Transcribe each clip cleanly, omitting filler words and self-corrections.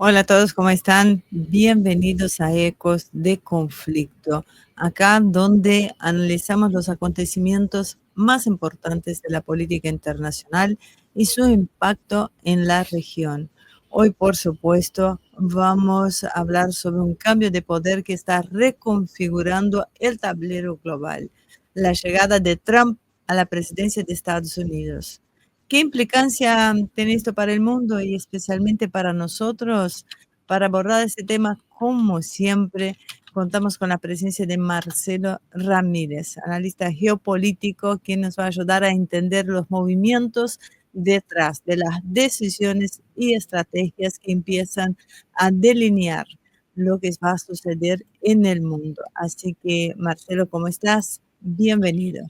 Hola a todos, ¿cómo están? Bienvenidos a Ecos de Conflicto, acá donde analizamos los acontecimientos más importantes de la política internacional y su impacto en la región. Hoy, por supuesto, vamos a hablar sobre un cambio de poder que está reconfigurando el tablero global, la llegada de Trump a la presidencia de Estados Unidos. ¿Qué implicancia tiene esto para el mundo y especialmente para nosotros? Para abordar este tema, como siempre, contamos con la presencia de Marcelo Ramírez, analista geopolítico, quien nos va a ayudar a entender los movimientos detrás de las decisiones y estrategias que empiezan a delinear lo que va a suceder en el mundo. Así que, Marcelo, ¿cómo estás? Bienvenido.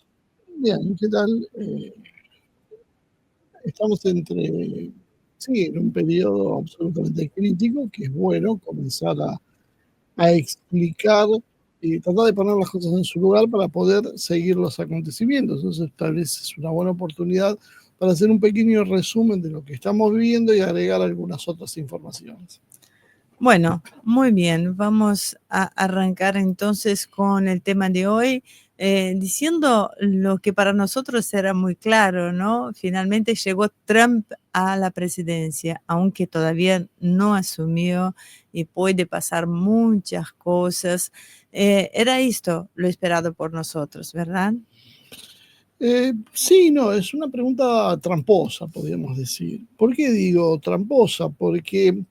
Bien, ¿qué tal? Estamos en un periodo absolutamente crítico, que es bueno comenzar a explicar y tratar de poner las cosas en su lugar para poder seguir los acontecimientos. Entonces, tal vez es una buena oportunidad para hacer un pequeño resumen de lo que estamos viviendo y agregar algunas otras informaciones. Bueno, muy bien. Vamos a arrancar entonces con el tema de hoy, diciendo lo que para nosotros era muy claro, ¿no? Finalmente llegó Trump a la presidencia, aunque todavía no asumió y puede pasar muchas cosas. Era esto lo esperado por nosotros, ¿verdad? Sí, no, es una pregunta tramposa, podríamos decir. ¿Por qué digo tramposa? Porque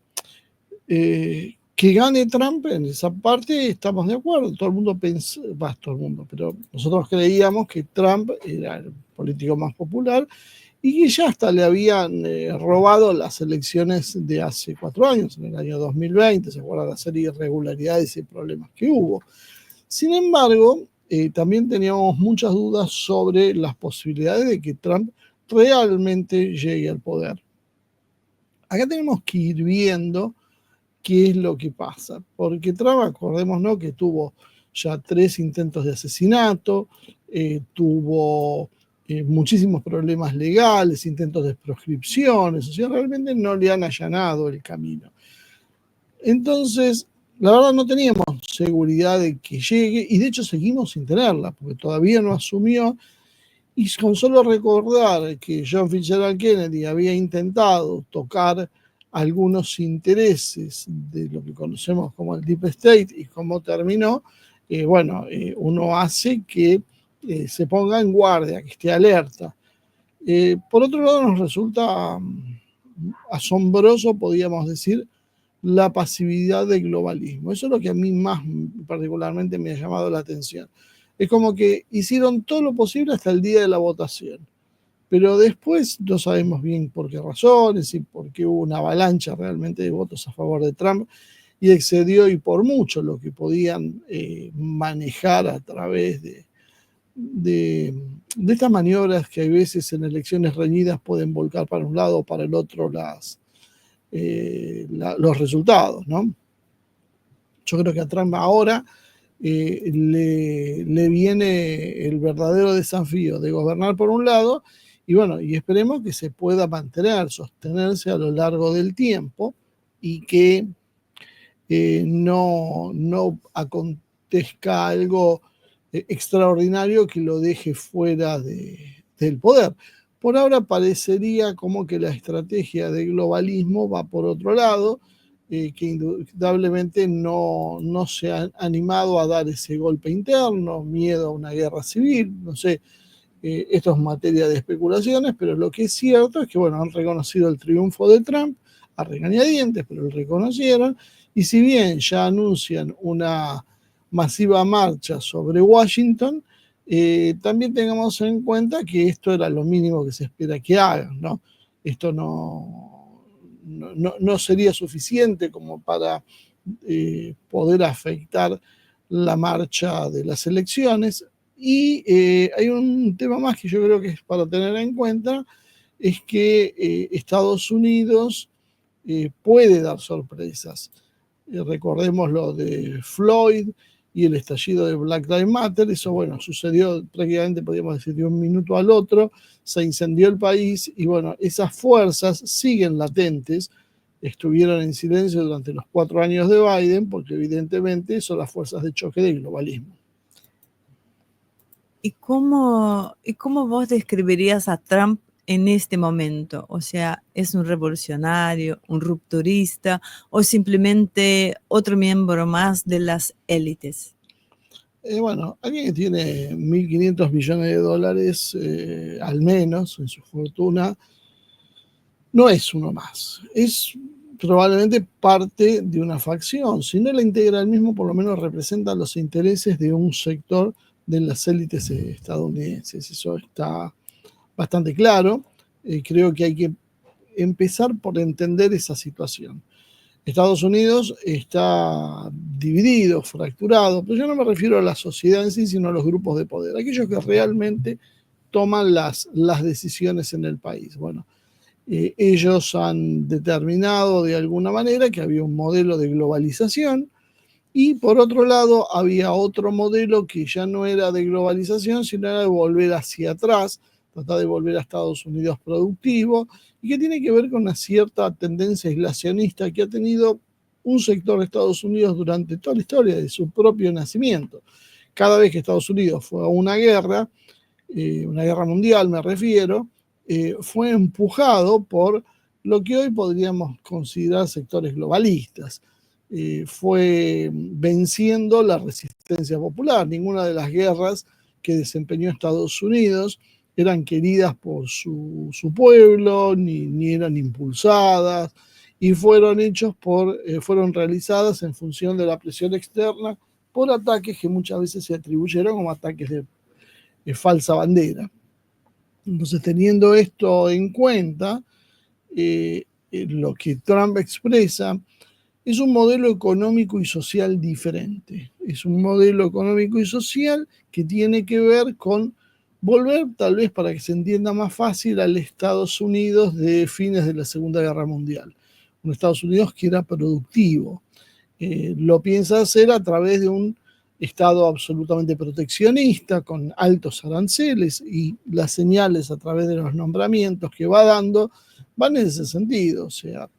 que gane Trump en esa parte estamos de acuerdo. Todo el mundo pensó, todo el mundo, pero nosotros creíamos que Trump era el político más popular y que ya hasta le habían robado las elecciones de hace 4 años, en el año 2020, se acuerdan la serie de irregularidades y problemas que hubo. Sin embargo, también teníamos muchas dudas sobre las posibilidades de que Trump realmente llegue al poder. Acá tenemos que ir viendo qué es lo que pasa. Porque Trump, acordémonos que tuvo ya 3 intentos de asesinato, tuvo muchísimos problemas legales, intentos de proscripciones, o sea, realmente no le han allanado el camino. Entonces, la verdad no teníamos seguridad de que llegue, y de hecho seguimos sin tenerla, porque todavía no asumió, y con solo recordar que John Fitzgerald Kennedy había intentado tocar algunos intereses de lo que conocemos como el Deep State y cómo terminó, uno hace que se ponga en guardia, que esté alerta. Por otro lado, nos resulta asombroso, podríamos decir, la pasividad del globalismo. Eso es lo que a mí más particularmente me ha llamado la atención. Es como que hicieron todo lo posible hasta el día de la votación, pero después no sabemos bien por qué razones y por qué hubo una avalancha realmente de votos a favor de Trump y excedió y por mucho lo que podían manejar a través de estas maniobras que a veces en elecciones reñidas pueden volcar para un lado o para el otro los resultados, ¿no? Yo creo que a Trump ahora le viene el verdadero desafío de gobernar por un lado y esperemos que se pueda mantener, sostenerse a lo largo del tiempo y que no acontezca algo extraordinario que lo deje fuera del poder. Por ahora parecería como que la estrategia de globalismo va por otro lado, que indudablemente no se han animado a dar ese golpe interno, miedo a una guerra civil, no sé, esto es materia de especulaciones, pero lo que es cierto es que, han reconocido el triunfo de Trump a regañadientes, pero lo reconocieron, y si bien ya anuncian una masiva marcha sobre Washington, también tengamos en cuenta que esto era lo mínimo que se espera que hagan, ¿no? Esto no sería suficiente como para poder afectar la marcha de las elecciones. Y hay un tema más que yo creo que es para tener en cuenta, es que Estados Unidos puede dar sorpresas. Recordemos lo de Floyd y el estallido de Black Lives Matter, eso sucedió prácticamente, podríamos decir, de un minuto al otro, se incendió el país y esas fuerzas siguen latentes estuvieron en silencio durante los 4 años de Biden, porque evidentemente son las fuerzas de choque del globalismo. ¿Y cómo vos describirías a Trump en este momento? O sea, ¿es un revolucionario, un rupturista o simplemente otro miembro más de las élites? Bueno, alguien que tiene 1.500 millones de dólares al menos en su fortuna, no es uno más. Es probablemente parte de una facción. Si no la integra él mismo, por lo menos representa los intereses de un sector de las élites estadounidenses. Eso está bastante claro. Creo que hay que empezar por entender esa situación. Estados Unidos está dividido, fracturado, pero yo no me refiero a la sociedad en sí, sino a los grupos de poder, aquellos que realmente toman las decisiones en el país. Bueno, ellos han determinado de alguna manera que había un modelo de globalización y por otro lado había otro modelo que ya no era de globalización, sino era de volver hacia atrás, tratar de volver a Estados Unidos productivo y que tiene que ver con una cierta tendencia aislacionista que ha tenido un sector de Estados Unidos durante toda la historia de su propio nacimiento. Cada vez que Estados Unidos fue a una guerra mundial me refiero, fue empujado por lo que hoy podríamos considerar sectores globalistas. Fue venciendo la resistencia popular. Ninguna de las guerras que desempeñó Estados Unidos eran queridas por su pueblo, ni eran impulsadas, y fueron fueron realizadas en función de la presión externa por ataques que muchas veces se atribuyeron como ataques de falsa bandera. Entonces, teniendo esto en cuenta, lo que Trump expresa es un modelo económico y social diferente. Es un modelo económico y social que tiene que ver con volver, tal vez para que se entienda más fácil, al Estados Unidos de fines de la Segunda Guerra Mundial. Un Estados Unidos que era productivo. Lo piensa hacer a través de un Estado absolutamente proteccionista, con altos aranceles, y las señales a través de los nombramientos que va dando van en ese sentido. O sea,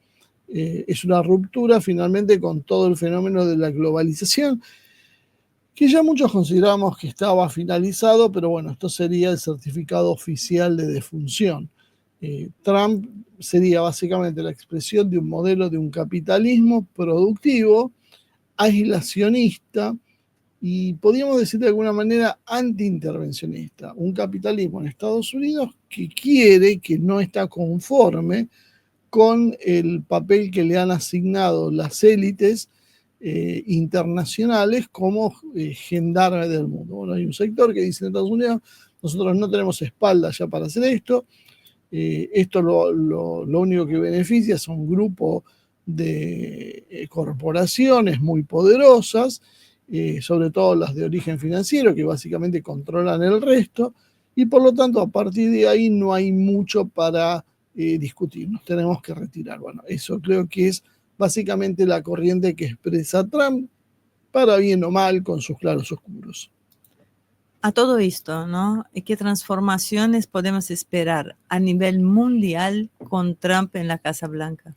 es una ruptura finalmente con todo el fenómeno de la globalización, que ya muchos consideramos que estaba finalizado, pero bueno, esto sería el certificado oficial de defunción. Trump sería básicamente la expresión de un modelo de un capitalismo productivo, aislacionista, y podríamos decir de alguna manera antiintervencionista, un capitalismo en Estados Unidos que no está conforme con el papel que le han asignado las élites internacionales como gendarme del mundo. Bueno, hay un sector que dice en Estados Unidos, nosotros no tenemos espalda ya para hacer esto, esto lo único que beneficia son un grupo de corporaciones muy poderosas, sobre todo las de origen financiero, que básicamente controlan el resto, y por lo tanto a partir de ahí no hay mucho para discutir, nos tenemos que retirar. Bueno, eso creo que es básicamente la corriente que expresa Trump, para bien o mal, con sus claros oscuros. A todo esto, ¿no? ¿Qué transformaciones podemos esperar a nivel mundial con Trump en la Casa Blanca?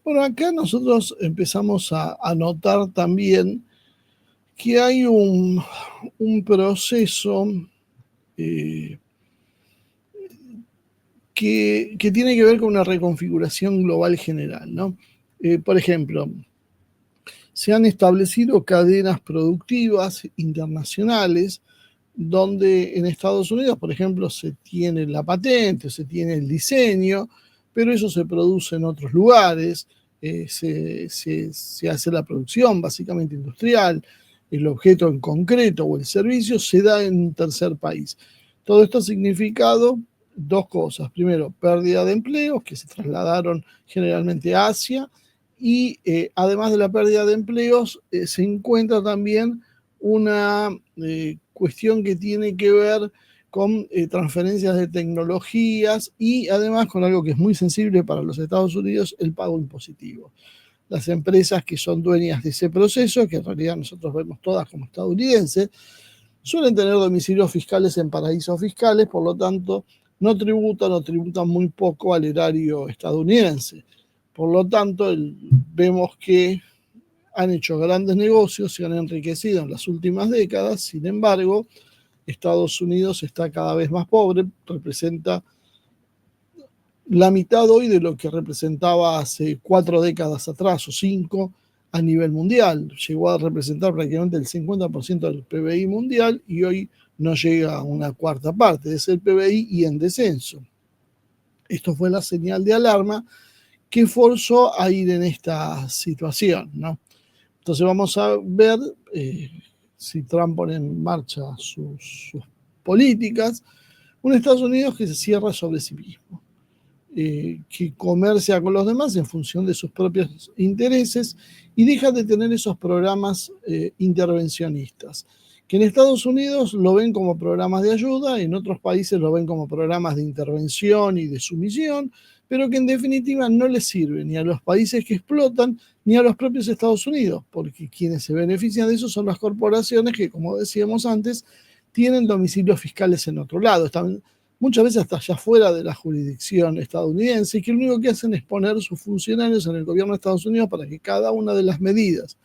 Bueno, acá nosotros empezamos a notar también que hay un proceso que tiene que ver con una reconfiguración global general, ¿no? Por ejemplo, se han establecido cadenas productivas internacionales donde en Estados Unidos, por ejemplo, se tiene la patente, se tiene el diseño, pero eso se produce en otros lugares, se hace la producción básicamente industrial, el objeto en concreto o el servicio se da en un tercer país. Todo esto ha significado dos cosas. Primero, pérdida de empleos que se trasladaron generalmente a Asia, y además de la pérdida de empleos, se encuentra también una cuestión que tiene que ver con transferencias de tecnologías y además con algo que es muy sensible para los Estados Unidos, el pago impositivo. Las empresas que son dueñas de ese proceso, que en realidad nosotros vemos todas como estadounidenses, suelen tener domicilios fiscales en paraísos fiscales, por lo tanto no tributan o tributan muy poco al erario estadounidense. Por lo tanto, vemos que han hecho grandes negocios, se han enriquecido en las últimas décadas. Sin embargo, Estados Unidos está cada vez más pobre, representa la mitad hoy de lo que representaba hace 4 décadas atrás o 5 a nivel mundial. Llegó a representar prácticamente el 50% del PBI mundial y hoy no llega a una cuarta parte de ese PBI y en descenso. Esto fue la señal de alarma que forzó a ir en esta situación, ¿no? Entonces vamos a ver si Trump pone en marcha sus políticas, un Estados Unidos que se cierra sobre sí mismo, que comercia con los demás en función de sus propios intereses y deja de tener esos programas intervencionistas, que en Estados Unidos lo ven como programas de ayuda, en otros países lo ven como programas de intervención y de sumisión, pero que en definitiva no les sirven ni a los países que explotan ni a los propios Estados Unidos, porque quienes se benefician de eso son las corporaciones que, como decíamos antes, tienen domicilios fiscales en otro lado, están muchas veces hasta allá fuera de la jurisdicción estadounidense, y que lo único que hacen es poner sus funcionarios en el gobierno de Estados Unidos para que cada una de las medidas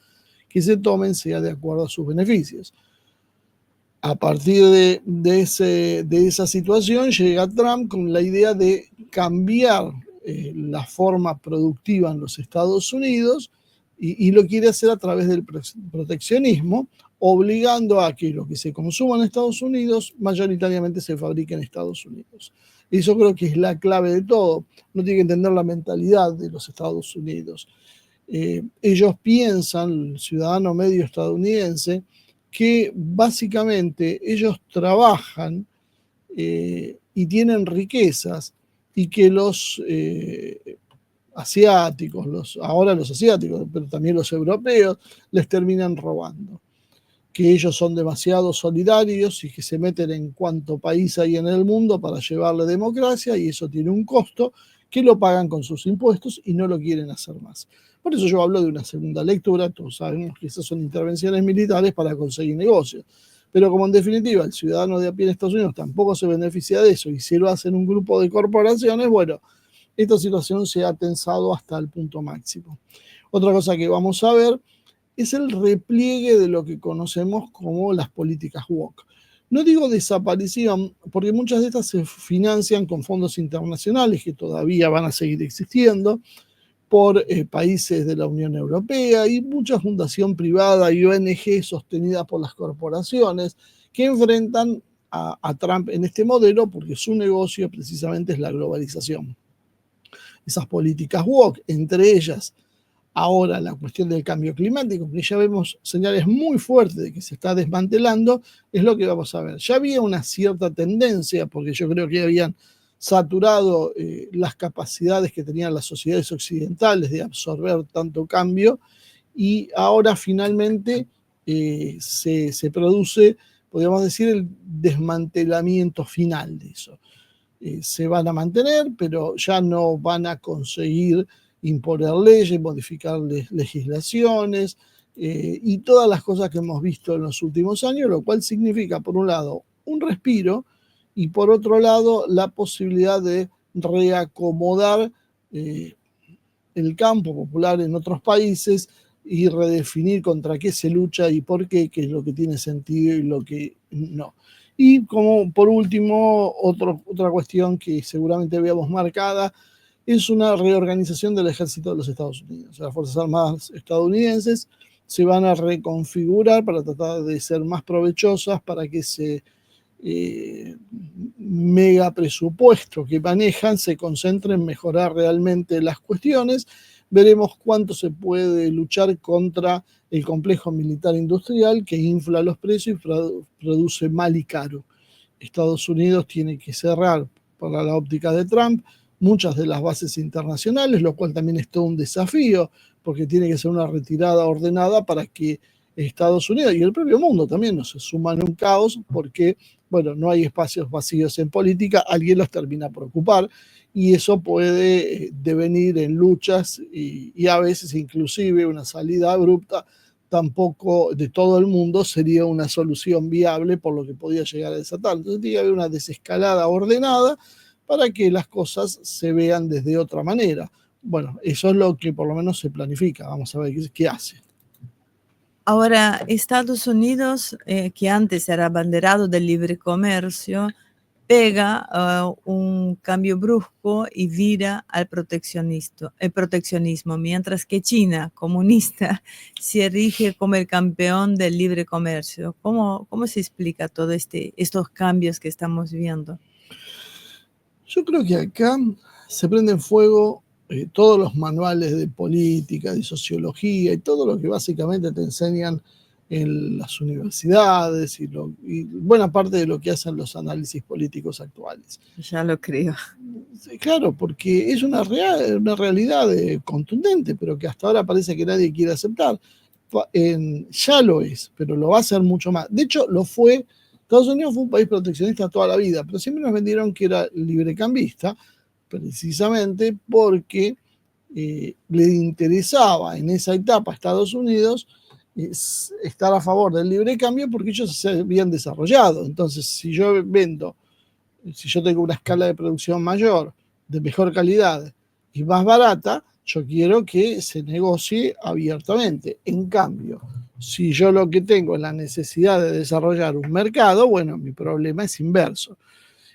que se tomen sea de acuerdo a sus beneficios. A partir de esa situación llega Trump con la idea de cambiar la forma productiva en los Estados Unidos y lo quiere hacer a través del proteccionismo, obligando a que lo que se consuma en Estados Unidos mayoritariamente se fabrique en Estados Unidos. Eso creo que es la clave de todo. No tiene que entender la mentalidad de los Estados Unidos. Ellos piensan, el ciudadano medio estadounidense, que básicamente ellos trabajan y tienen riquezas y que los asiáticos, ahora los asiáticos, pero también los europeos, les terminan robando. Que ellos son demasiado solidarios y que se meten en cuanto país hay en el mundo para llevarle democracia, y eso tiene un costo que lo pagan con sus impuestos y no lo quieren hacer más. Por eso yo hablo de una segunda lectura. Todos sabemos que esas son intervenciones militares para conseguir negocios. Pero como en definitiva el ciudadano de a pie en Estados Unidos tampoco se beneficia de eso y si lo hacen un grupo de corporaciones, bueno, esta situación se ha tensado hasta el punto máximo. Otra cosa que vamos a ver es el repliegue de lo que conocemos como las políticas woke. No digo desaparición, porque muchas de estas se financian con fondos internacionales que todavía van a seguir existiendo, por países de la Unión Europea y mucha fundación privada y ONG sostenida por las corporaciones que enfrentan a Trump en este modelo porque su negocio precisamente es la globalización. Esas políticas woke, entre ellas ahora la cuestión del cambio climático, que ya vemos señales muy fuertes de que se está desmantelando, es lo que vamos a ver. Ya había una cierta tendencia, porque yo creo que habían saturado las capacidades que tenían las sociedades occidentales de absorber tanto cambio, y ahora finalmente se produce, podríamos decir, el desmantelamiento final de eso. Se van a mantener, pero ya no van a conseguir imponer leyes, modificar legislaciones y todas las cosas que hemos visto en los últimos años, lo cual significa, por un lado, un respiro y por otro lado, la posibilidad de reacomodar el campo popular en otros países y redefinir contra qué se lucha y por qué es lo que tiene sentido y lo que no. Y como por último, otra cuestión que seguramente veamos marcada es una reorganización del ejército de los Estados Unidos. Las Fuerzas Armadas estadounidenses se van a reconfigurar para tratar de ser más provechosas, para que ese mega presupuesto que manejan se concentre en mejorar realmente las cuestiones. Veremos cuánto se puede luchar contra el complejo militar industrial que infla los precios y produce mal y caro. Estados Unidos tiene que cerrar, para la óptica de Trump, muchas de las bases internacionales, lo cual también es todo un desafío, porque tiene que ser una retirada ordenada para que Estados Unidos y el propio mundo también no se suman en un caos, porque, bueno, no hay espacios vacíos en política, alguien los termina por ocupar, y eso puede devenir en luchas y a veces inclusive una salida abrupta tampoco de todo el mundo sería una solución viable por lo que podía llegar a desatar. Entonces tiene que haber una desescalada ordenada para que las cosas se vean desde otra manera. bueno, eso es lo que por lo menos se planifica. Vamos a ver qué hace. Ahora, Estados Unidos, que antes era abanderado del libre comercio, pega un cambio brusco y vira al proteccionismo, mientras que China, comunista, se erige como el campeón del libre comercio. ¿Cómo se explica todo estos cambios que estamos viendo? Yo creo que acá se prenden fuego todos los manuales de política, de sociología y todo lo que básicamente te enseñan en las universidades y buena parte de lo que hacen los análisis políticos actuales. Ya lo creo. Sí, claro, porque es una realidad contundente, pero que hasta ahora parece que nadie quiere aceptar. Ya lo es, pero lo va a ser mucho más. De hecho, lo fue. Estados Unidos fue un país proteccionista toda la vida, pero siempre nos vendieron que era librecambista, precisamente porque le interesaba en esa etapa a Estados Unidos estar a favor del libre cambio porque ellos se habían desarrollado. Entonces, si yo tengo una escala de producción mayor, de mejor calidad y más barata, yo quiero que se negocie abiertamente. En cambio, si yo lo que tengo es la necesidad de desarrollar un mercado, bueno, mi problema es inverso.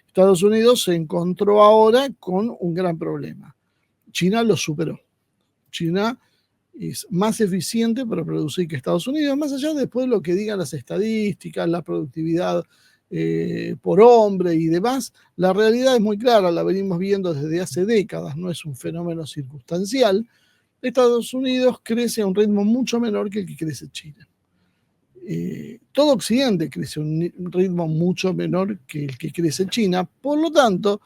Estados Unidos se encontró ahora con un gran problema. China lo superó. China es más eficiente para producir que Estados Unidos, más allá después de lo que digan las estadísticas, la productividad por hombre y demás, la realidad es muy clara, la venimos viendo desde hace décadas, no es un fenómeno circunstancial. Estados Unidos crece a un ritmo mucho menor que el que crece China. Todo Occidente crece a un ritmo mucho menor que el que crece China, por lo tanto,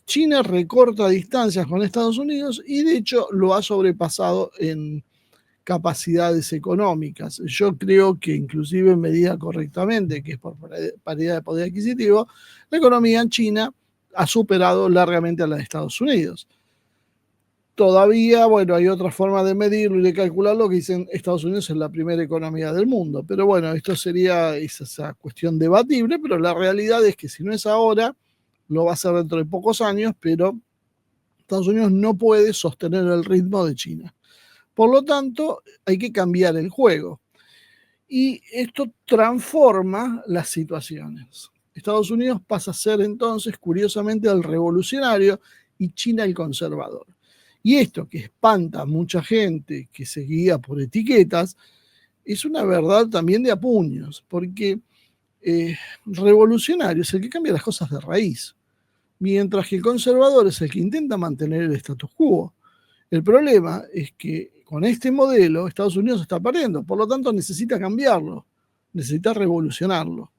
China recorta distancias con Estados Unidos y de hecho lo ha sobrepasado en capacidades económicas. Yo creo que inclusive medida correctamente, que es por paridad de poder adquisitivo, la economía en China ha superado largamente a la de Estados Unidos. Todavía, bueno, hay otra forma de medirlo y de calcularlo que dicen Estados Unidos es la primera economía del mundo. Pero bueno, esto sería esa cuestión debatible, pero la realidad es que si no es ahora, lo va a ser dentro de pocos años, pero Estados Unidos no puede sostener el ritmo de China. Por lo tanto, hay que cambiar el juego. Y esto transforma las situaciones. Estados Unidos pasa a ser entonces, curiosamente, el revolucionario y China el conservador. Y esto que espanta a mucha gente que se guía por etiquetas, es una verdad también de apuños, porque revolucionario es el que cambia las cosas de raíz, mientras que el conservador es el que intenta mantener el status quo. El problema es que con este modelo Estados Unidos está perdiendo, por lo tanto necesita cambiarlo, necesita revolucionarlo.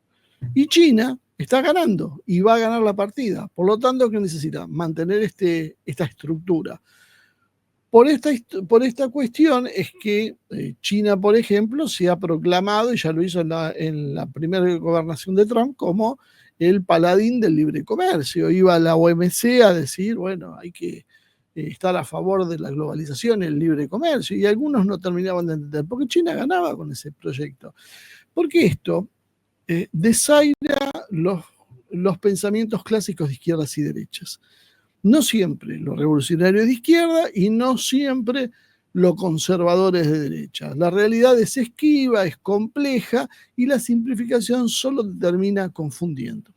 Y China está ganando y va a ganar la partida, por lo tanto, ¿qué necesita? Mantener esta estructura. Por esta cuestión es que China, por ejemplo, se ha proclamado, y ya lo hizo en la primera gobernación de Trump, como el paladín del libre comercio. Iba a la OMC a decir, bueno, hay que estar a favor de la globalización, el libre comercio, y algunos no terminaban de entender, porque China ganaba con ese proyecto. Porque esto desaira los pensamientos clásicos de izquierdas y derechas. No siempre lo revolucionario es de izquierda y no siempre lo conservador es de derecha. La realidad es esquiva, es compleja y la simplificación solo te termina confundiendo.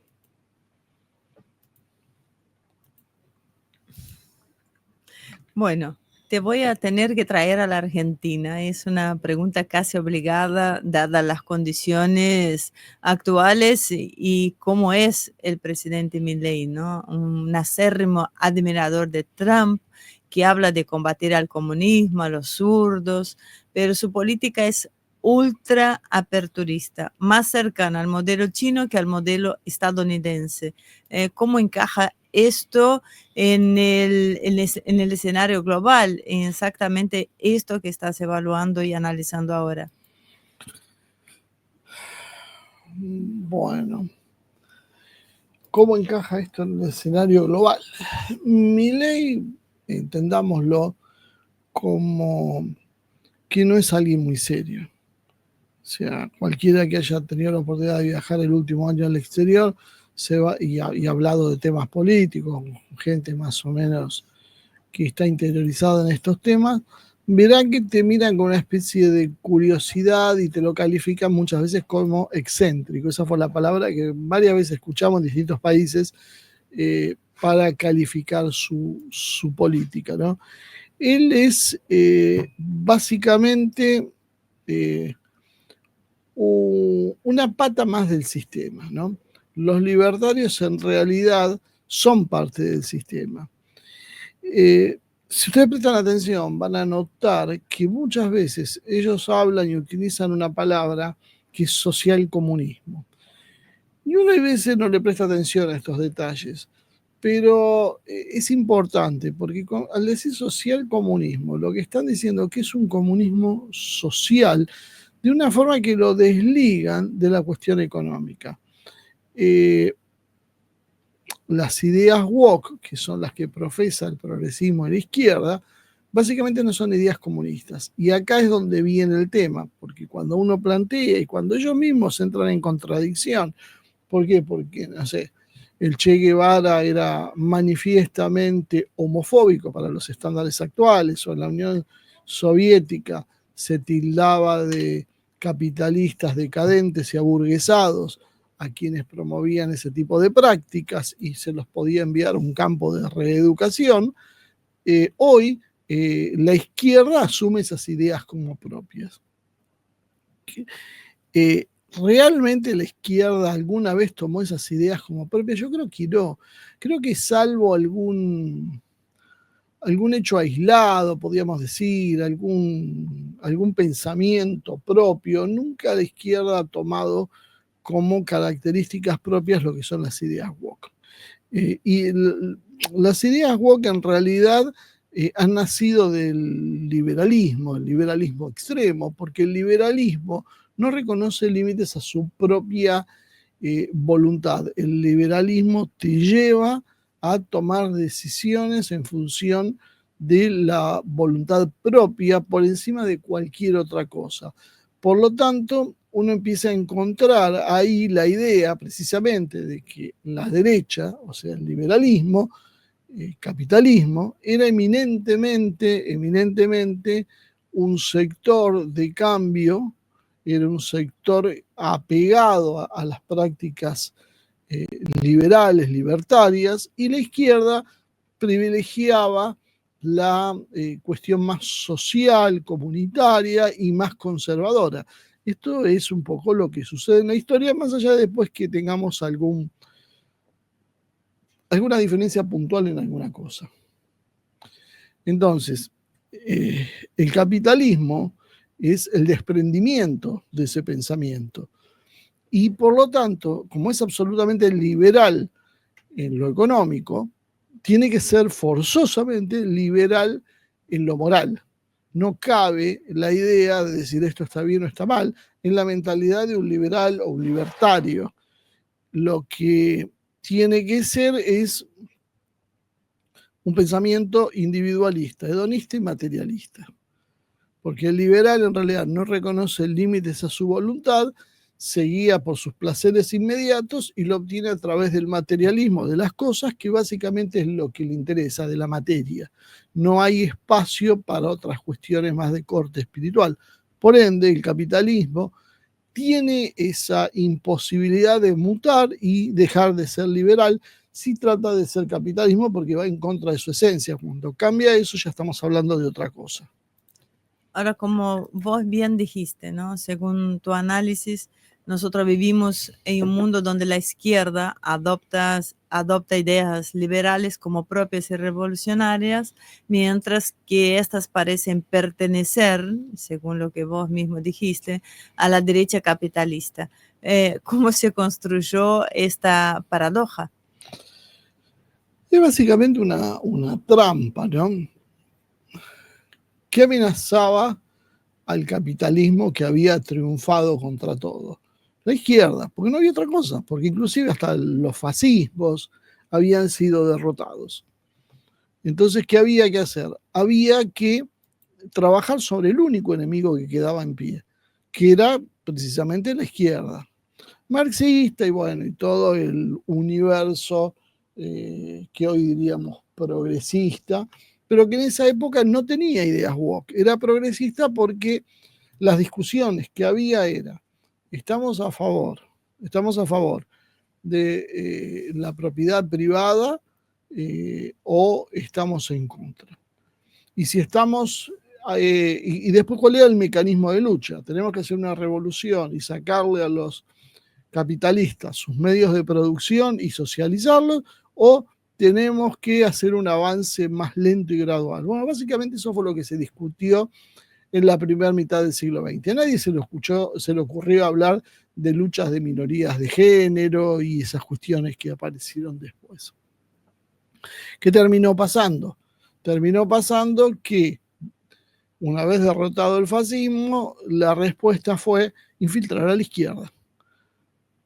Bueno, te voy a tener que traer a la Argentina. Es una pregunta casi obligada, dadas las condiciones actuales y cómo es el presidente Milei, ¿no? Un acérrimo admirador de Trump, que habla de combatir al comunismo, a los zurdos, pero su política es ultra aperturista, más cercana al modelo chino que al modelo estadounidense. ¿Cómo encaja esto en el escenario global, en exactamente esto que estás evaluando y analizando ahora? Bueno, ¿cómo encaja esto en el escenario global? Milei, entendámoslo como que no es alguien muy serio. O sea, cualquiera que haya tenido la oportunidad de viajar el último año al exterior se va y hablado de temas políticos, gente más o menos que está interiorizada en estos temas, verán que te miran con una especie de curiosidad y te lo califican muchas veces como excéntrico. Esa fue la palabra que varias veces escuchamos en distintos países para calificar su política, ¿no? Él es básicamente una pata más del sistema, ¿no? Los libertarios en realidad son parte del sistema. Si ustedes prestan atención, van a notar que muchas veces ellos hablan y utilizan una palabra que es social comunismo. Y uno a veces no le presta atención a estos detalles, pero es importante porque al decir social comunismo, lo que están diciendo es que es un comunismo social, de una forma que lo desligan de la cuestión económica. Las ideas woke, que son las que profesa el progresismo de la izquierda, básicamente no son ideas comunistas. Y acá es donde viene el tema, porque cuando uno plantea y cuando ellos mismos entran en contradicción, ¿por qué? Porque, no sé, el Che Guevara era manifiestamente homofóbico para los estándares actuales, o en la Unión Soviética se tildaba de capitalistas decadentes y aburguesados a quienes promovían ese tipo de prácticas y se los podía enviar a un campo de reeducación. Hoy la izquierda asume esas ideas como propias. ¿Realmente la izquierda alguna vez tomó esas ideas como propias? Yo creo que no. Creo que salvo algún hecho aislado, podríamos decir, algún pensamiento propio, nunca la izquierda ha tomado como características propias lo que son las ideas woke. Y las ideas woke en realidad han nacido del liberalismo, el liberalismo extremo, porque el liberalismo no reconoce límites a su propia voluntad. El liberalismo te lleva a tomar decisiones en función de la voluntad propia por encima de cualquier otra cosa. Por lo tanto, uno empieza a encontrar ahí la idea precisamente de que la derecha, o sea, el liberalismo, capitalismo, era eminentemente un sector de cambio, era un sector apegado a las prácticas liberales, libertarias, y la izquierda privilegiaba la cuestión más social, comunitaria y más conservadora. Esto es un poco lo que sucede en la historia, más allá de después que tengamos alguna diferencia puntual en alguna cosa. Entonces, el capitalismo es el desprendimiento de ese pensamiento. Y por lo tanto, como es absolutamente liberal en lo económico, tiene que ser forzosamente liberal en lo moral. No cabe la idea de decir esto está bien o está mal en la mentalidad de un liberal o un libertario. Lo que tiene que ser es un pensamiento individualista, hedonista y materialista. Porque el liberal en realidad no reconoce límites a su voluntad, se guía por sus placeres inmediatos y lo obtiene a través del materialismo de las cosas, que básicamente es lo que le interesa, de la materia. No hay espacio para otras cuestiones más de corte espiritual. Por ende, el capitalismo tiene esa imposibilidad de mutar y dejar de ser liberal si trata de ser capitalismo, porque va en contra de su esencia. Cuando cambia eso, ya estamos hablando de otra cosa. Ahora, como vos bien dijiste, ¿no? Según tu análisis, nosotros vivimos en un mundo donde la izquierda adopta ideas liberales como propias y revolucionarias, mientras que estas parecen pertenecer, según lo que vos mismo dijiste, a la derecha capitalista. ¿Cómo se construyó esta paradoja? Es básicamente una trampa, ¿no? Que amenazaba al capitalismo que había triunfado contra todo. La izquierda, porque no había otra cosa, porque inclusive hasta los fascismos habían sido derrotados. Entonces, ¿qué había que hacer? Había que trabajar sobre el único enemigo que quedaba en pie, que era precisamente la izquierda. Marxista y bueno, y todo el universo que hoy diríamos progresista, pero que en esa época no tenía ideas woke. Era progresista porque las discusiones que había era, estamos a favor de la propiedad privada o estamos en contra. Y si estamos, y después cuál era el mecanismo de lucha. Tenemos que hacer una revolución y sacarle a los capitalistas sus medios de producción y socializarlos, o tenemos que hacer un avance más lento y gradual. Bueno, básicamente eso fue lo que se discutió en la primera mitad del siglo XX. A nadie se le ocurrió hablar de luchas de minorías de género y esas cuestiones que aparecieron después. ¿Qué terminó pasando? Terminó pasando que una vez derrotado el fascismo, la respuesta fue infiltrar a la izquierda.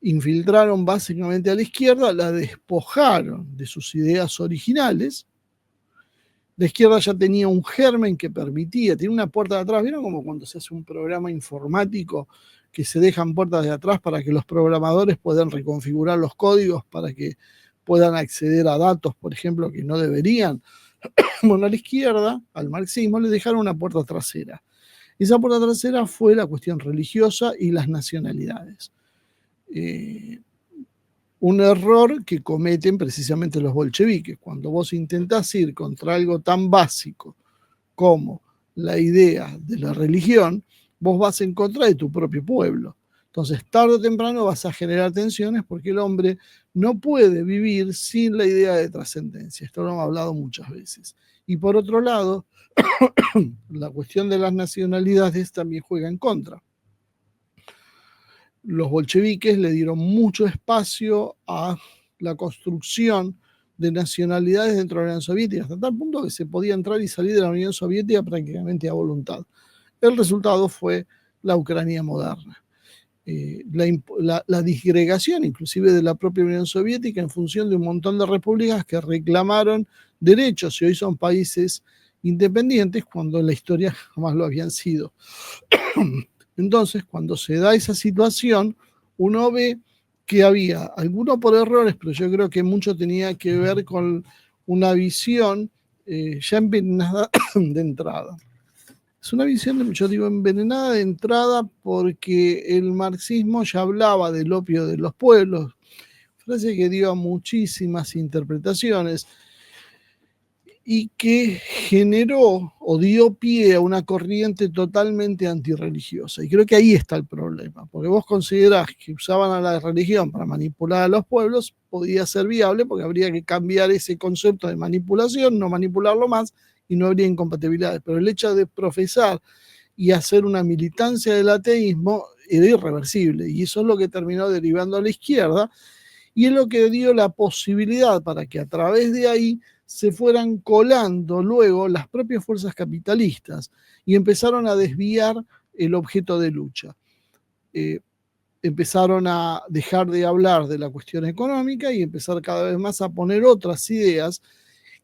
Infiltraron básicamente a la izquierda, la despojaron de sus ideas originales. La izquierda ya tenía un germen que permitía, tiene una puerta de atrás. ¿Vieron como cuando se hace un programa informático que se dejan puertas de atrás para que los programadores puedan reconfigurar los códigos para que puedan acceder a datos, por ejemplo, que no deberían? Bueno, a la izquierda, al marxismo, le dejaron una puerta trasera. Esa puerta trasera fue la cuestión religiosa y las nacionalidades. Un error que cometen precisamente los bolcheviques. Cuando vos intentás ir contra algo tan básico como la idea de la religión, vos vas en contra de tu propio pueblo. Entonces, tarde o temprano vas a generar tensiones porque el hombre no puede vivir sin la idea de trascendencia. Esto lo hemos hablado muchas veces. Y por otro lado, la cuestión de las nacionalidades también juega en contra. Los bolcheviques le dieron mucho espacio a la construcción de nacionalidades dentro de la Unión Soviética, hasta tal punto que se podía entrar y salir de la Unión Soviética prácticamente a voluntad. El resultado fue la Ucrania moderna. La disgregación inclusive de la propia Unión Soviética en función de un montón de repúblicas que reclamaron derechos y hoy son países independientes cuando en la historia jamás lo habían sido. Entonces, cuando se da esa situación, uno ve que había algunos por errores, pero yo creo que mucho tenía que ver con una visión ya envenenada de entrada. Es una visión, yo digo, envenenada de entrada porque el marxismo ya hablaba del opio de los pueblos, frase que dio muchísimas interpretaciones y que generó o dio pie a una corriente totalmente antirreligiosa. Y creo que ahí está el problema, porque vos considerás que usaban a la religión para manipular a los pueblos, podía ser viable porque habría que cambiar ese concepto de manipulación, no manipularlo más, y no habría incompatibilidades. Pero el hecho de profesar y hacer una militancia del ateísmo era irreversible, y eso es lo que terminó derivando a la izquierda, y es lo que dio la posibilidad para que a través de ahí se fueran colando luego las propias fuerzas capitalistas y empezaron a desviar el objeto de lucha. Empezaron a dejar de hablar de la cuestión económica y empezar cada vez más a poner otras ideas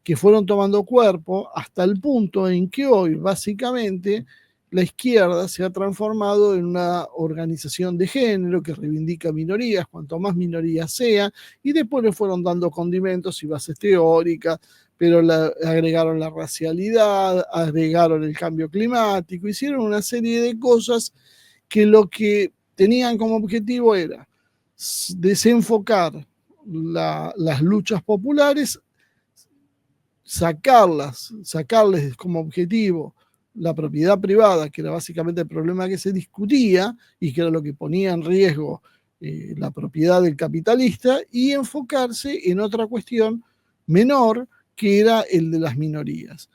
que fueron tomando cuerpo hasta el punto en que hoy básicamente la izquierda se ha transformado en una organización de género que reivindica minorías, cuanto más minorías sea, y después le fueron dando condimentos y bases teóricas, pero agregaron la racialidad, agregaron el cambio climático, hicieron una serie de cosas que lo que tenían como objetivo era desenfocar las luchas populares, sacarles como objetivo la propiedad privada, que era básicamente el problema que se discutía y que era lo que ponía en riesgo la propiedad del capitalista, y enfocarse en otra cuestión menor que era el de las minorías.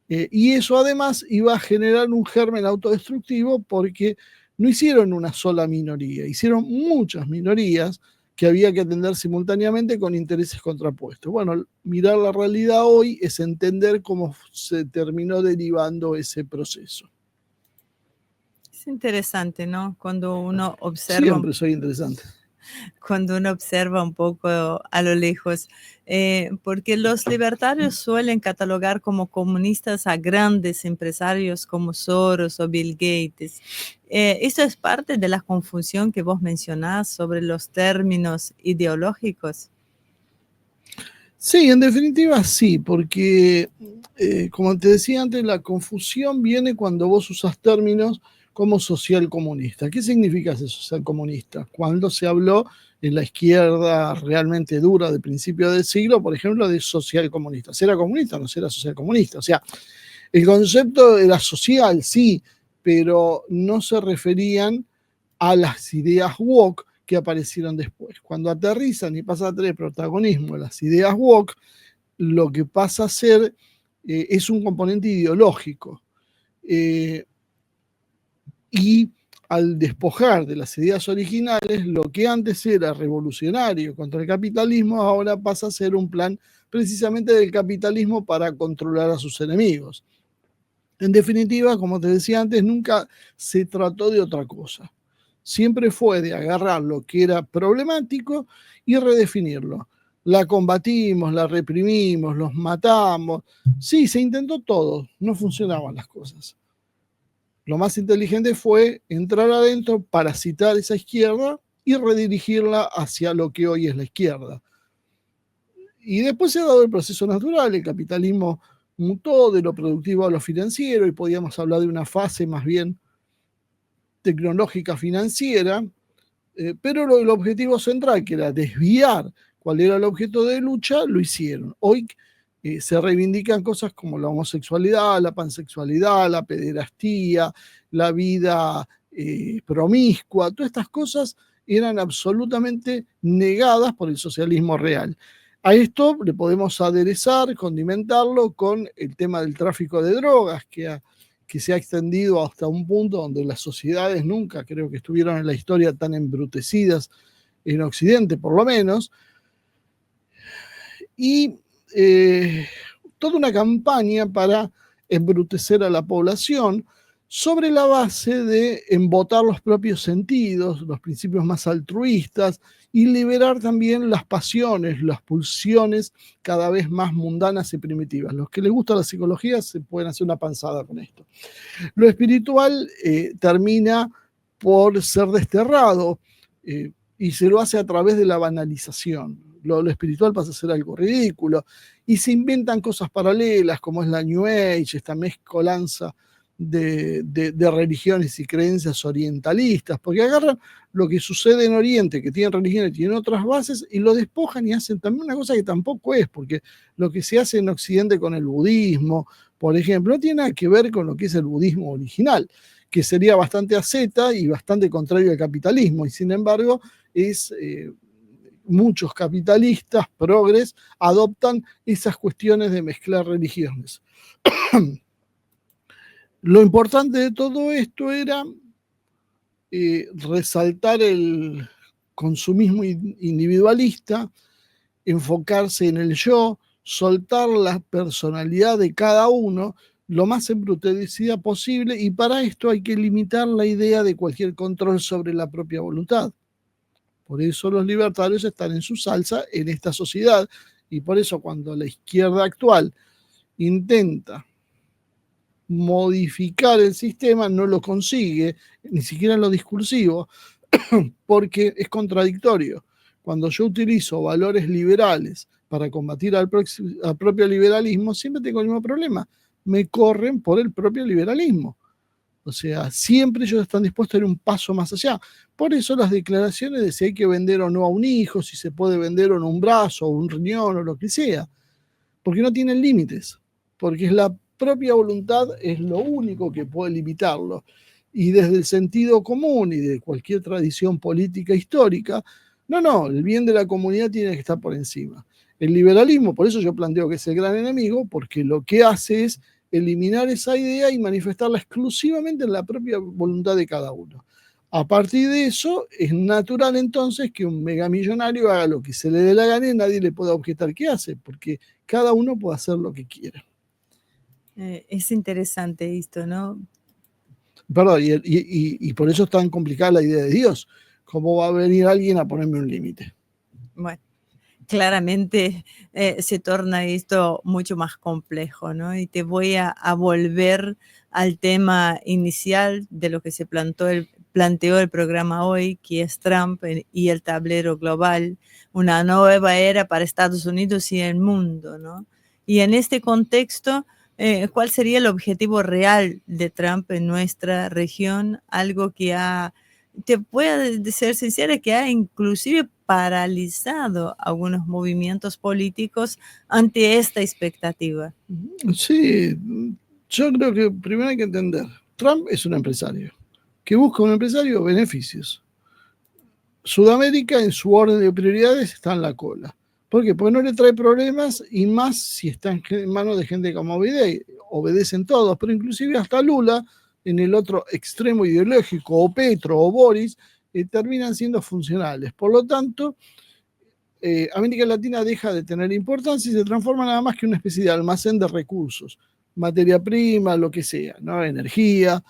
Y eso además iba a generar un germen autodestructivo porque no hicieron una sola minoría, hicieron muchas minorías que había que atender simultáneamente con intereses contrapuestos. Bueno, mirar la realidad hoy es entender cómo se terminó derivando ese proceso. Es interesante, ¿no? Cuando uno observa... Siempre soy interesante. Cuando uno observa un poco a lo lejos, porque los libertarios suelen catalogar como comunistas a grandes empresarios como Soros o Bill Gates. ¿Esto es parte de la confusión que vos mencionás sobre los términos ideológicos? Sí, en definitiva sí, porque como te decía antes, la confusión viene cuando vos usas términos como social comunista. ¿Qué significa ese social comunista? Cuando se habló en la izquierda realmente dura de principio del siglo, por ejemplo, de social comunista. ¿Será comunista o no será social comunista? O sea, el concepto era social, sí, pero no se referían a las ideas woke que aparecieron después. Cuando aterrizan y pasan a tener protagonismo las ideas woke, lo que pasa a ser es un componente ideológico. Y al despojar de las ideas originales, lo que antes era revolucionario contra el capitalismo, ahora pasa a ser un plan precisamente del capitalismo para controlar a sus enemigos. En definitiva, como te decía antes, nunca se trató de otra cosa. Siempre fue de agarrar lo que era problemático y redefinirlo. La combatimos, la reprimimos, los matamos. Sí, se intentó todo, no funcionaban las cosas. Lo más inteligente fue entrar adentro, parasitar esa izquierda y redirigirla hacia lo que hoy es la izquierda. Y después se ha dado el proceso natural, el capitalismo mutó de lo productivo a lo financiero y podíamos hablar de una fase más bien tecnológica financiera, pero el objetivo central, que era desviar cuál era el objeto de lucha, lo hicieron. Hoy se reivindican cosas como la homosexualidad, la pansexualidad, la pederastía, la vida promiscua, todas estas cosas eran absolutamente negadas por el socialismo real. A esto le podemos aderezar, condimentarlo con el tema del tráfico de drogas, que se ha extendido hasta un punto donde las sociedades nunca creo que estuvieron en la historia tan embrutecidas, en Occidente por lo menos, y toda una campaña para embrutecer a la población sobre la base de embotar los propios sentidos, los principios más altruistas y liberar también las pasiones, las pulsiones cada vez más mundanas y primitivas. Los que les gusta la psicología se pueden hacer una panzada con esto. Lo espiritual termina por ser desterrado y se lo hace a través de la banalización. Lo espiritual pasa a ser algo ridículo y se inventan cosas paralelas como es la New Age, esta mezcolanza de religiones y creencias orientalistas, porque agarran lo que sucede en Oriente, que tienen religiones, tienen otras bases, y lo despojan y hacen también una cosa que tampoco es, porque lo que se hace en Occidente con el budismo, por ejemplo, no tiene nada que ver con lo que es el budismo original, que sería bastante asceta y bastante contrario al capitalismo, y sin embargo es... muchos capitalistas, progres, adoptan esas cuestiones de mezclar religiones. Lo importante de todo esto era resaltar el consumismo individualista, enfocarse en el yo, soltar la personalidad de cada uno lo más embrutecida posible, y para esto hay que limitar la idea de cualquier control sobre la propia voluntad. Por eso los libertarios están en su salsa en esta sociedad, y por eso cuando la izquierda actual intenta modificar el sistema, no lo consigue, ni siquiera en lo discursivo, porque es contradictorio. Cuando yo utilizo valores liberales para combatir al propio liberalismo, siempre tengo el mismo problema. Me corren por el propio liberalismo. O sea, siempre ellos están dispuestos a ir un paso más allá. Por eso las declaraciones de si hay que vender o no a un hijo, si se puede vender o no un brazo o un riñón o lo que sea, porque no tienen límites, porque es la propia voluntad, es lo único que puede limitarlo. Y desde el sentido común y de cualquier tradición política histórica, no, el bien de la comunidad tiene que estar por encima. El liberalismo, por eso yo planteo que es el gran enemigo, porque lo que hace es eliminar esa idea y manifestarla exclusivamente en la propia voluntad de cada uno. A partir de eso, es natural entonces que un megamillonario haga lo que se le dé la gana y nadie le pueda objetar qué hace, porque cada uno puede hacer lo que quiera. Es interesante esto, ¿no? Perdón, y por eso es tan complicada la idea de Dios. ¿Cómo va a venir alguien a ponerme un límite? Bueno, claramente se torna esto mucho más complejo, ¿no? Y te voy a volver al tema inicial de lo que se planteó planteó el programa Hoy, que es Trump y el tablero global, una nueva era para Estados Unidos y el mundo, ¿no? Y en este contexto, ¿cuál sería el objetivo real de Trump en nuestra región? Algo que te puedo ser sincera, que ha inclusive paralizado algunos movimientos políticos ante esta expectativa. Sí, yo creo que primero hay que entender, Trump es un empresario, que busca un empresario beneficios. Sudamérica en su orden de prioridades está en la cola. ¿Por qué? Porque no le trae problemas y más si está en manos de gente como Biden. Obedecen todos, pero inclusive hasta Lula, en el otro extremo ideológico, o Petro o Boris, terminan siendo funcionales. Por lo tanto, América Latina deja de tener importancia y se transforma nada más que una especie de almacén de recursos, materia prima, lo que sea, ¿no? Energía.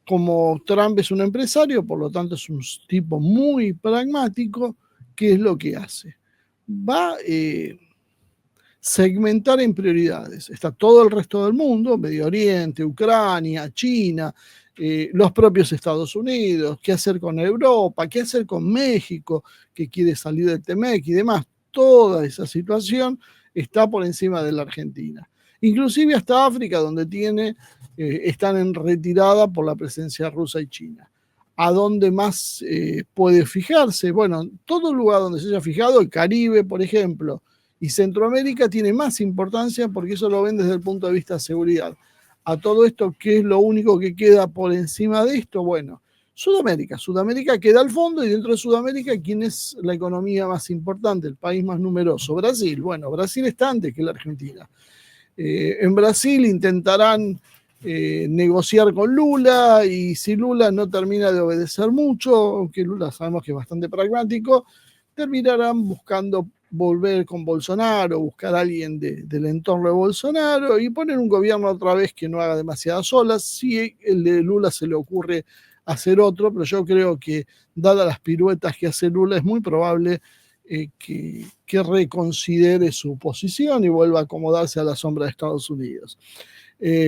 Como Trump es un empresario, por lo tanto es un tipo muy pragmático, ¿qué es lo que hace? Va a segmentar en prioridades. Está todo el resto del mundo, Medio Oriente, Ucrania, China, los propios Estados Unidos, qué hacer con Europa, qué hacer con México, que quiere salir del TEMEC y demás. Toda esa situación está por encima de la Argentina. Inclusive hasta África, donde están en retirada por la presencia rusa y China. ¿A dónde más puede fijarse? Bueno, todo lugar donde se haya fijado, el Caribe, por ejemplo, y Centroamérica tiene más importancia porque eso lo ven desde el punto de vista de seguridad. A todo esto, ¿qué es lo único que queda por encima de esto? Bueno, Sudamérica. Sudamérica queda al fondo y dentro de Sudamérica, ¿quién es la economía más importante, el país más numeroso? Brasil. Bueno, Brasil está antes que la Argentina. En Brasil intentarán negociar con Lula y si Lula no termina de obedecer mucho, aunque Lula sabemos que es bastante pragmático, terminarán buscando volver con Bolsonaro, buscar a alguien del entorno de Bolsonaro y poner un gobierno otra vez que no haga demasiadas olas. Si el de Lula se le ocurre hacer otro, pero yo creo que dadas las piruetas que hace Lula es muy probable que reconsidere su posición y vuelva a acomodarse a la sombra de Estados Unidos.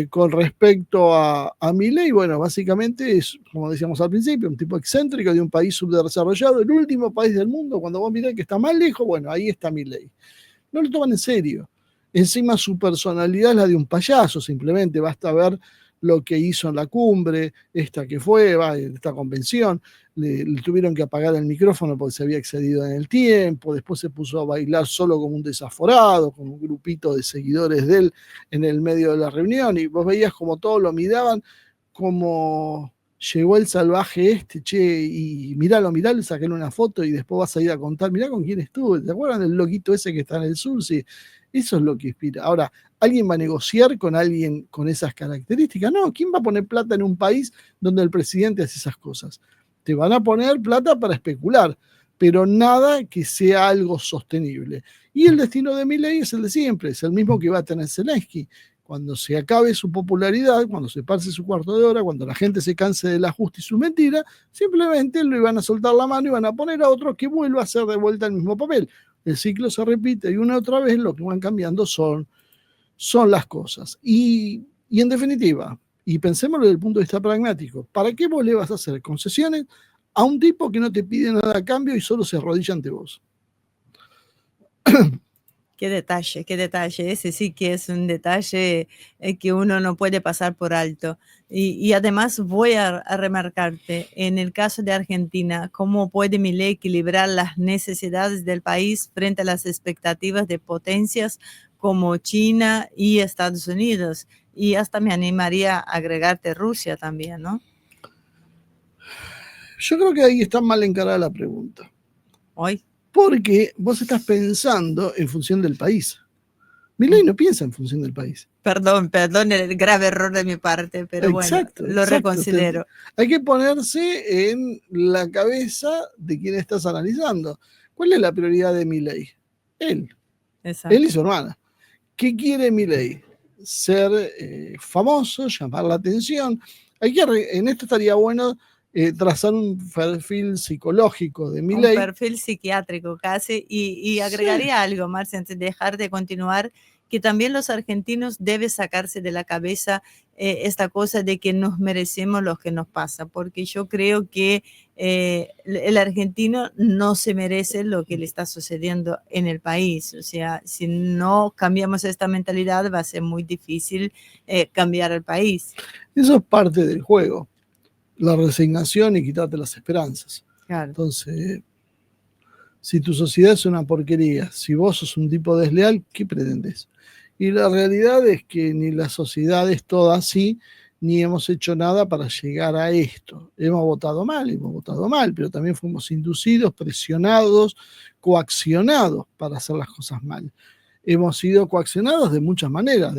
Con respecto a Milei, bueno, básicamente es, como decíamos al principio, un tipo excéntrico de un país subdesarrollado, el último país del mundo, cuando vos mirás que está más lejos, bueno, ahí está Milei. No lo toman en serio. Encima su personalidad es la de un payaso, simplemente basta ver lo que hizo en la cumbre, esta que fue, esta convención, le tuvieron que apagar el micrófono porque se había excedido en el tiempo, después se puso a bailar solo como un desaforado, con un grupito de seguidores de él en el medio de la reunión, y vos veías como todos lo miraban, como llegó el salvaje este, che, y miralo, saquéle una foto y después vas a ir a contar, mirá con quién estuve, ¿te acuerdan del loquito ese que está en el sur? Sí, eso es lo que inspira. Ahora, ¿alguien va a negociar con alguien con esas características? No, ¿quién va a poner plata en un país donde el presidente hace esas cosas? Te van a poner plata para especular, pero nada que sea algo sostenible. Y el destino de Milei es el de siempre, es el mismo que va a tener Zelensky. Cuando se acabe su popularidad, cuando se pase su cuarto de hora, cuando la gente se canse del ajuste y su mentira, simplemente le van a soltar la mano y van a poner a otro que vuelva a hacer de vuelta el mismo papel. El ciclo se repite y una y otra vez lo que van cambiando son las cosas. Y en definitiva, y pensémoslo desde el punto de vista pragmático, ¿para qué vos le vas a hacer concesiones a un tipo que no te pide nada a cambio y solo se arrodilla ante vos? Qué detalle. Ese sí que es un detalle que uno no puede pasar por alto. Y además voy a remarcarte, en el caso de Argentina, cómo puede Milei equilibrar las necesidades del país frente a las expectativas de potencias como China y Estados Unidos. Y hasta me animaría a agregarte Rusia también, ¿no? Yo creo que ahí está mal encarada la pregunta. Hoy. Porque vos estás pensando en función del país. Milei no piensa en función del país. Perdón, el grave error de mi parte, pero exacto, bueno, lo reconsidero. Hay que ponerse en la cabeza de quien estás analizando. ¿Cuál es la prioridad de Milei? Él. Exacto. Él y su hermana. ¿Qué quiere Milei? Ser famoso, llamar la atención. En esto estaría bueno trazar un perfil psicológico de Milei. Un perfil psiquiátrico casi. Y agregaría algo, Marcia, antes de dejar de continuar, que también los argentinos deben sacarse de la cabeza esta cosa de que nos merecemos lo que nos pasa, porque yo creo que el argentino no se merece lo que le está sucediendo en el país. O sea, si no cambiamos esta mentalidad va a ser muy difícil cambiar el país. Eso es parte del juego, la resignación y quitarte las esperanzas. Claro. Entonces, si tu sociedad es una porquería, si vos sos un tipo desleal, ¿qué pretendes? Y la realidad es que ni la sociedad es toda así, ni hemos hecho nada para llegar a esto. Hemos votado mal, pero también fuimos inducidos, presionados, coaccionados para hacer las cosas mal. Hemos sido coaccionados de muchas maneras.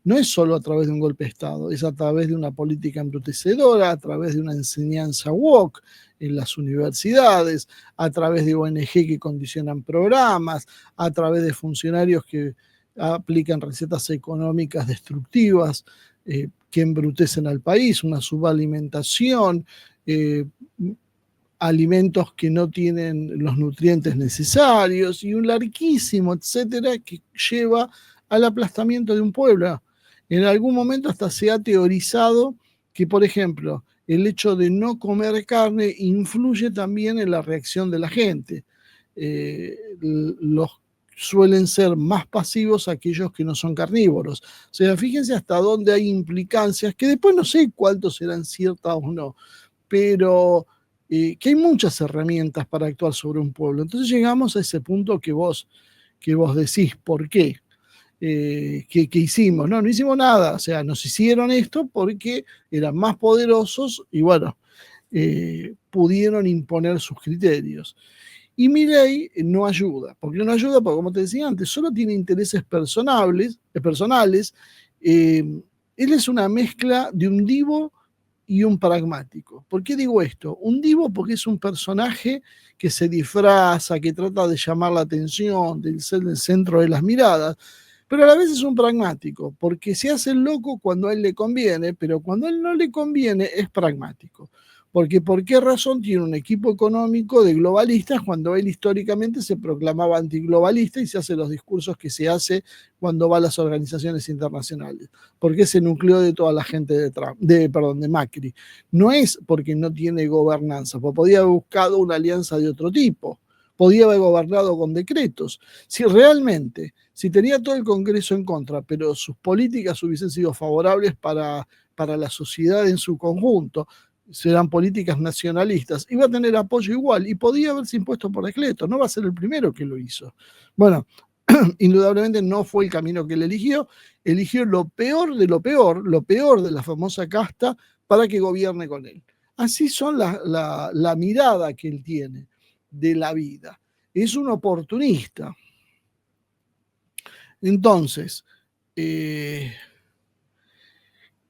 No es solo a través de un golpe de Estado, es a través de una política embrutecedora, a través de una enseñanza woke en las universidades, a través de ONG que condicionan programas, a través de funcionarios que aplican recetas económicas destructivas que embrutecen al país, una subalimentación, alimentos que no tienen los nutrientes necesarios y un larguísimo etcétera que lleva al aplastamiento de un pueblo. En algún momento hasta se ha teorizado que, por ejemplo, el hecho de no comer carne influye también en la reacción de la gente. Los suelen ser más pasivos aquellos que no son carnívoros. O sea, fíjense hasta dónde hay implicancias, que después no sé cuántos serán ciertas o no, pero que hay muchas herramientas para actuar sobre un pueblo. Entonces llegamos a ese punto que vos decís, ¿por qué? ¿Qué hicimos? No hicimos nada, o sea, nos hicieron esto porque eran más poderosos y bueno, pudieron imponer sus criterios. Y Milei no ayuda. ¿Por qué no ayuda? Porque, como te decía antes, solo tiene intereses personales. Él es una mezcla de un divo y un pragmático. ¿Por qué digo esto? Un divo porque es un personaje que se disfraza, que trata de llamar la atención, de ser el centro de las miradas, pero a la vez es un pragmático, porque se hace el loco cuando a él le conviene, pero cuando a él no le conviene es pragmático. Porque ¿por qué razón tiene un equipo económico de globalistas cuando él históricamente se proclamaba antiglobalista y se hace los discursos que se hace cuando va a las organizaciones internacionales? Porque se nucleó de toda la gente de Macri. No es porque no tiene gobernanza, porque podía haber buscado una alianza de otro tipo, podía haber gobernado con decretos. Si tenía todo el Congreso en contra, pero sus políticas hubiesen sido favorables para la sociedad en su conjunto, serán políticas nacionalistas, iba a tener apoyo igual y podía haberse impuesto por decreto, no va a ser el primero que lo hizo. Bueno, indudablemente no fue el camino que él eligió lo peor de lo peor de la famosa casta para que gobierne con él. Así son la mirada que él tiene de la vida. Es un oportunista. Entonces, ¿qué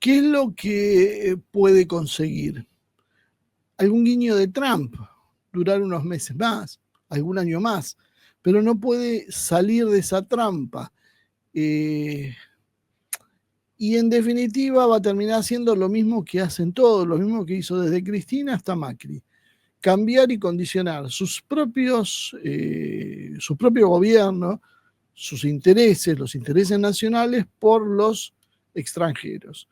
es lo que puede conseguir? Algún guiño de Trump, durar unos meses más, algún año más, pero no puede salir de esa trampa. Y en definitiva va a terminar haciendo lo mismo que hacen todos, lo mismo que hizo desde Cristina hasta Macri. Cambiar y condicionar su propio gobierno, sus intereses, los intereses nacionales por los extranjeros.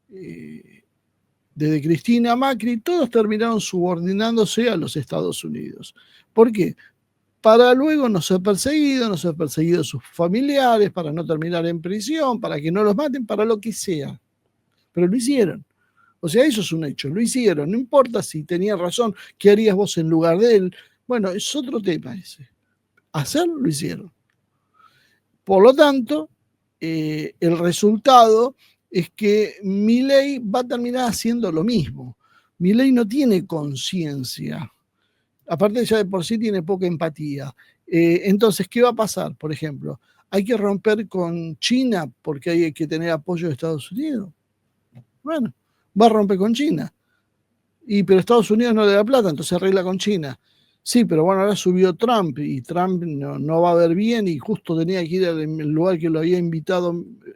Desde Cristina a Macri, todos terminaron subordinándose a los Estados Unidos. ¿Por qué? Para luego no ser perseguidos sus familiares, para no terminar en prisión, para que no los maten, para lo que sea. Pero lo hicieron. O sea, eso es un hecho, lo hicieron. No importa si tenías razón, ¿qué harías vos en lugar de él? Bueno, es otro tema ese. Hacerlo, lo hicieron. Por lo tanto, el resultado es que Milei va a terminar haciendo lo mismo. Milei no tiene conciencia. Aparte, ya de por sí tiene poca empatía. Entonces, ¿qué va a pasar? Por ejemplo, ¿hay que romper con China porque hay que tener apoyo de Estados Unidos? Bueno, va a romper con China. Pero Estados Unidos no le da plata, entonces arregla con China. Sí, pero bueno, ahora subió Trump y Trump no va a ver bien y justo tenía que ir al lugar que lo había invitado.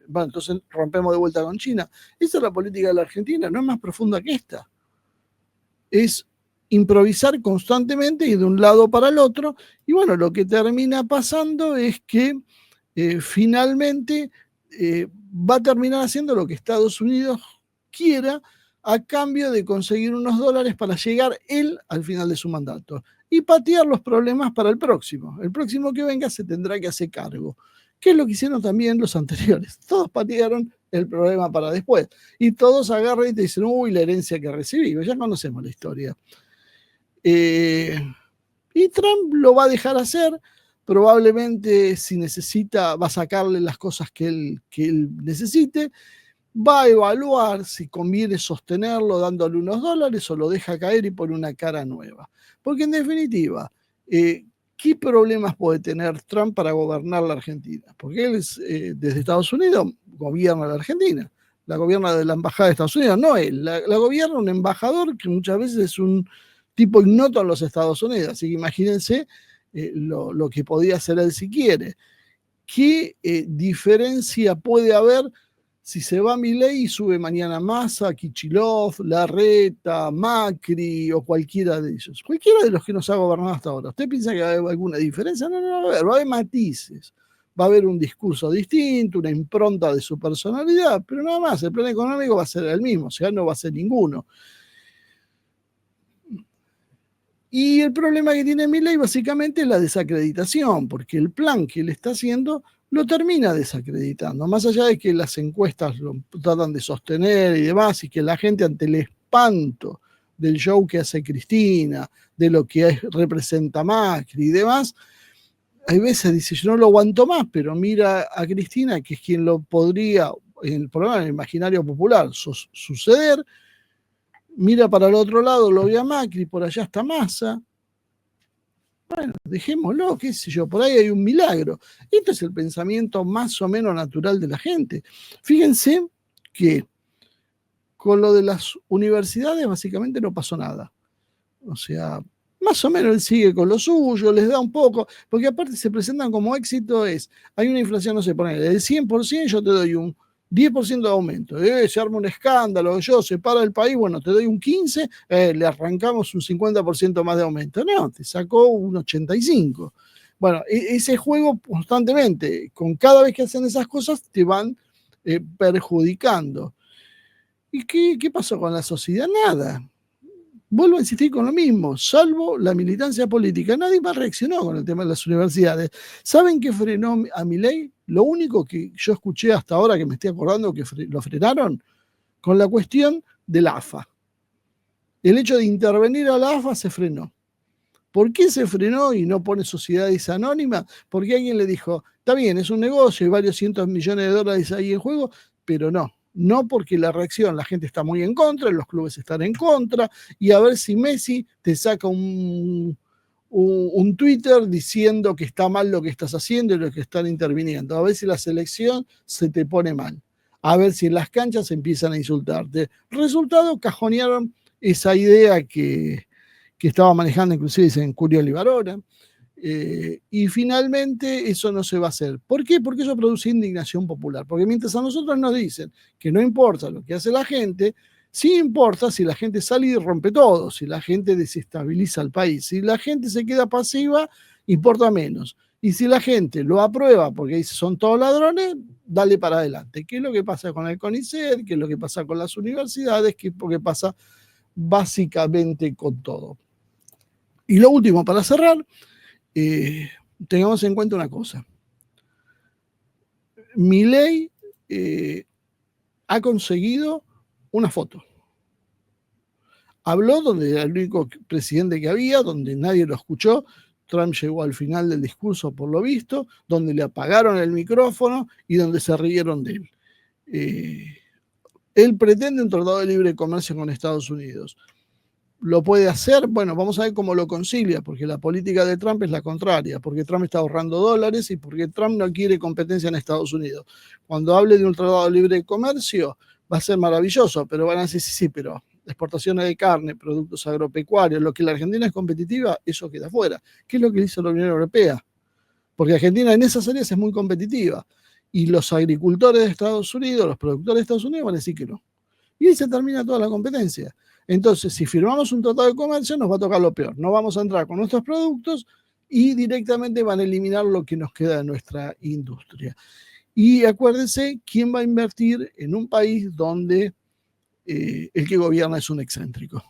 Bueno, entonces rompemos de vuelta con China. Esa es la política de la Argentina, no es más profunda que esta. Es improvisar constantemente y de un lado para el otro. Y bueno, lo que termina pasando es que finalmente va a terminar haciendo lo que Estados Unidos quiera a cambio de conseguir unos dólares para llegar él al final de su mandato y patear los problemas para el próximo. El próximo que venga se tendrá que hacer cargo, que es lo que hicieron también los anteriores. Todos patearon el problema para después y todos agarran y te dicen, uy, la herencia que recibí. Ya conocemos la historia. Y Trump lo va a dejar hacer. Probablemente si necesita, va a sacarle las cosas que él necesite, va a evaluar si conviene sostenerlo dándole unos dólares o lo deja caer y pone una cara nueva. Porque en definitiva, ¿qué problemas puede tener Trump para gobernar la Argentina? Porque él desde Estados Unidos gobierna la Argentina, la gobierna de la embajada de Estados Unidos, no él, la gobierna un embajador que muchas veces es un tipo ignoto en los Estados Unidos, así que imagínense lo que podía hacer él si quiere. ¿Qué diferencia puede haber si se va Milei y sube mañana Massa, Kicillof, Larreta, Macri o cualquiera de ellos? Cualquiera de los que nos ha gobernado hasta ahora. ¿Usted piensa que va a haber alguna diferencia? No, no va a haber matices. Va a haber un discurso distinto, una impronta de su personalidad, pero nada más, el plan económico va a ser el mismo, o sea, no va a ser ninguno. Y el problema que tiene Milei básicamente es la desacreditación, porque el plan que él está haciendo lo termina desacreditando, más allá de que las encuestas lo tratan de sostener y demás, y que la gente ante el espanto del show que hace Cristina, de lo que representa Macri y demás, hay veces dice, yo no lo aguanto más, pero mira a Cristina, que es quien lo podría, por lo menos en el imaginario popular, suceder. Mira para el otro lado, lo ve a Macri, por allá está Massa. Bueno, dejémoslo, qué sé yo, por ahí hay un milagro. Este es el pensamiento más o menos natural de la gente. Fíjense que con lo de las universidades básicamente no pasó nada. O sea, más o menos él sigue con lo suyo, les da un poco, porque aparte se presentan como éxito hay una inflación, no sé, ponele, del 100% yo te doy un 10% de aumento, se arma un escándalo, yo separa el país, bueno, te doy un 15%, le arrancamos un 50% más de aumento. No, te sacó un 85%. Bueno, ese juego constantemente, con cada vez que hacen esas cosas, te van perjudicando. ¿Y qué pasó con la sociedad? Nada. Vuelvo a insistir con lo mismo, salvo la militancia política. Nadie más reaccionó con el tema de las universidades. ¿Saben qué frenó a Milei? Lo único que yo escuché hasta ahora, que me estoy acordando que lo frenaron, con la cuestión del AFA. El hecho de intervenir a la AFA se frenó. ¿Por qué se frenó y no pone sociedades anónimas? Porque alguien le dijo, está bien, es un negocio, hay varios cientos de millones de dólares ahí en juego, pero no. No, porque la reacción, la gente está muy en contra, los clubes están en contra, y a ver si Messi te saca un Twitter diciendo que está mal lo que estás haciendo y lo que están interviniendo. A ver si la selección se te pone mal. A ver si en las canchas empiezan a insultarte. Resultado, cajonearon esa idea que estaba manejando inclusive dicen Curio Libarona. Y finalmente eso no se va a hacer. ¿Por qué? Porque eso produce indignación popular. Porque mientras a nosotros nos dicen que no importa lo que hace la gente, sí importa si la gente sale y rompe todo, si la gente desestabiliza el país. Si la gente se queda pasiva, importa menos. Y si la gente lo aprueba porque dice son todos ladrones, dale para adelante. ¿Qué es lo que pasa con el CONICET? ¿Qué es lo que pasa con las universidades? ¿Qué es lo que pasa básicamente con todo? Y lo último, para cerrar, tengamos en cuenta una cosa. Milei ha conseguido una foto. Habló donde era el único presidente que había, donde nadie lo escuchó. Trump llegó al final del discurso, por lo visto, donde le apagaron el micrófono y donde se rieron de él. Él pretende un tratado de libre comercio con Estados Unidos. ¿Lo puede hacer? Bueno, vamos a ver cómo lo concilia, porque la política de Trump es la contraria, porque Trump está ahorrando dólares y porque Trump no quiere competencia en Estados Unidos. Cuando hable de un tratado de libre comercio, va a ser maravilloso, pero van a decir, sí, pero exportaciones de carne, productos agropecuarios, lo que la Argentina es competitiva, eso queda fuera. ¿Qué es lo que hizo la Unión Europea? Porque Argentina en esas áreas es muy competitiva y los agricultores de Estados Unidos, los productores de Estados Unidos van a decir que no. Y ahí se termina toda la competencia. Entonces, si firmamos un tratado de comercio, nos va a tocar lo peor. No vamos a entrar con nuestros productos y directamente van a eliminar lo que nos queda de nuestra industria. Y acuérdense, ¿quién va a invertir en un país donde el que gobierna es un excéntrico?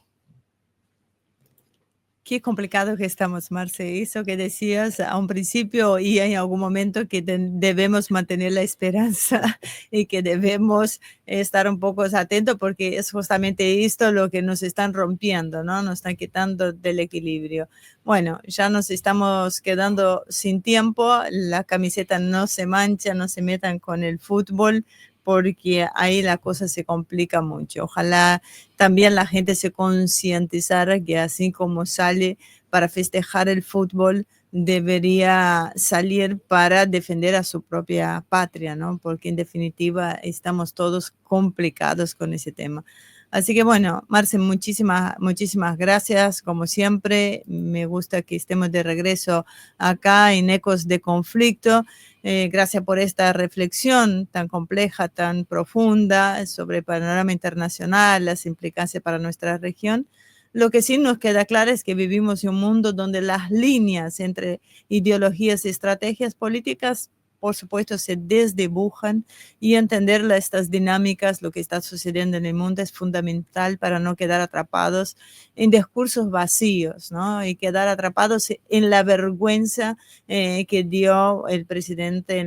Qué complicado que estamos, Marce. Eso que decías a un principio y en algún momento que debemos mantener la esperanza y que debemos estar un poco atentos porque es justamente esto lo que nos están rompiendo, ¿no? Nos están quitando del equilibrio. Bueno, ya nos estamos quedando sin tiempo. La camiseta no se mancha, no se metan con el fútbol porque ahí la cosa se complica mucho. Ojalá también la gente se concientizara que así como sale para festejar el fútbol, debería salir para defender a su propia patria, ¿no? Porque en definitiva estamos todos complicados con ese tema. Así que bueno, Marce, muchísimas gracias. Como siempre, me gusta que estemos de regreso acá en Ecos de Conflicto. Gracias por esta reflexión tan compleja, tan profunda sobre el panorama internacional, las implicancias para nuestra región. Lo que sí nos queda claro es que vivimos en un mundo donde las líneas entre ideologías y estrategias políticas, por supuesto, se desdibujan y entender estas dinámicas, lo que está sucediendo en el mundo, es fundamental para no quedar atrapados en discursos vacíos, ¿no? Y quedar atrapados en la vergüenza que dio el presidente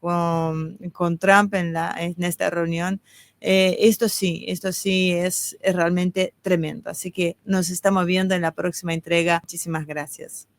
con Trump en esta reunión. Esto sí es realmente tremendo. Así que nos estamos viendo en la próxima entrega. Muchísimas gracias.